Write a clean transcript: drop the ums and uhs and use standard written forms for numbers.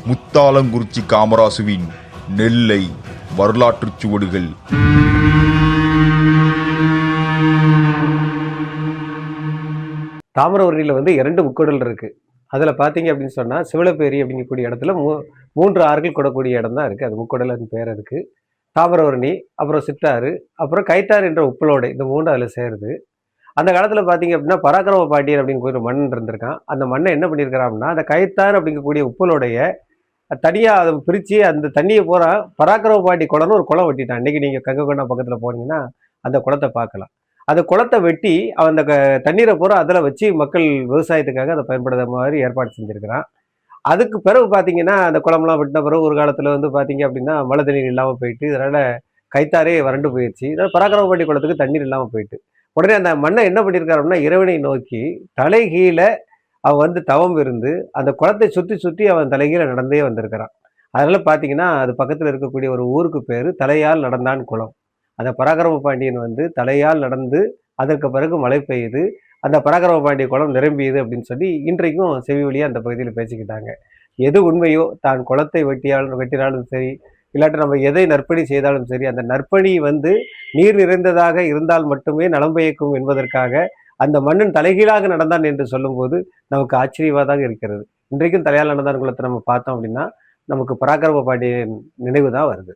முத்தாலங்குறிச்சி காமராசுவின் நெல்லை வரலாற்றுச் சுவடுகள். தாமிரபரணியில் 2 முக்கடல் இருக்கு. அதில் பார்த்தீங்க அப்படின்னு சொன்னால் சிவலப்பேரி அப்படிங்கக்கூடிய இடத்துல 3 ஆறுகள் கொடக்கூடிய இடம் தான் இருக்குது. அது முக்கடல்னு பேர் இருக்குது. தாமிரபரணி, அப்புறம் சிற்றாறு, அப்புறம் கைத்தாறு என்ற உப்பலோடை, இந்த 3 அதில் சேருது. அந்த காலத்தில் பார்த்தீங்க அப்படின்னா பராக்கிரம பாண்டியர் அப்படின்னு ஒரு மன்னன் இருந்திருக்கான். அந்த மண்ணை என்ன பண்ணியிருக்கிறான் அப்படின்னா, அந்த கைத்தாறு அப்படிங்கக்கூடிய உப்பலோடைய தனியாக அதை பிரித்து அந்த தண்ணியை பூரா பராக்கிரம பாண்டி குளம்னு ஒரு குளம் வெட்டிட்டான். இன்றைக்கி நீங்கள் கங்ககொண்டா பக்கத்தில் போனீங்கன்னா அந்த குளத்தை பார்க்கலாம். அந்த குளத்தை வெட்டி அவன் அந்த தண்ணீரை பூரா அதில் வச்சு மக்கள் விவசாயத்துக்காக அதை பயன்படுற மாதிரி ஏற்பாடு செஞ்சுருக்கிறான். அதுக்கு பிறகு பார்த்தீங்கன்னா அந்த குளம்லாம் வெட்டின பிறகு ஒரு காலத்தில் பார்த்தீங்க அப்படின்னா மழை தண்ணீர் இல்லாமல் போயிட்டு, இதனால் கைத்தாரே வறண்டு போயிடுச்சு. இதனால் பராக்கிரம பாண்டி குளத்துக்கு தண்ணீர் இல்லாமல் போயிட்டு, உடனே அந்த மண்ணை என்ன பண்ணியிருக்காரு அப்படின்னா இறைவனை நோக்கி தலைகீழ அவன் தவம் இருந்து அந்த குளத்தை சுற்றி சுற்றி அவன் தலைகீழ நடந்தே வந்திருக்கிறான். அதனால பார்த்தீங்கன்னா அது பக்கத்தில் இருக்கக்கூடிய ஒரு ஊருக்கு பேர் தலையால் நடந்தான் குளம். அந்த பராக்கிரம பாண்டியன் தலையால் நடந்து அதற்கு பிறகு மழை பெய்யுது, அந்த பராக்கிரம பாண்டிய குளம் நிரம்பியது அப்படின்னு சொல்லி இன்றைக்கும் செவி வழியாக அந்த பகுதியில் பேசிக்கிட்டாங்க. எது உண்மையோ, தான் குளத்தை வெட்டினாலும் சரி, இல்லாட்டி நம்ம எதை நற்பணி செய்தாலும் சரி, அந்த நற்பணி நீர் நிறைந்ததாக இருந்தால் மட்டுமே நலம் பயக்கும் என்பதற்காக அந்த மன்னன் தலைகீழாக நடந்தான் என்று சொல்லும்போது நமக்கு ஆச்சரியமாக இருக்கிறது. இன்றைக்கும் தலையால் நடந்தான் குளத்தை நம்ம பார்த்தோம் அப்படின்னா நமக்கு பராக்கிரம பாண்டியன் நினைவு தான் வருது.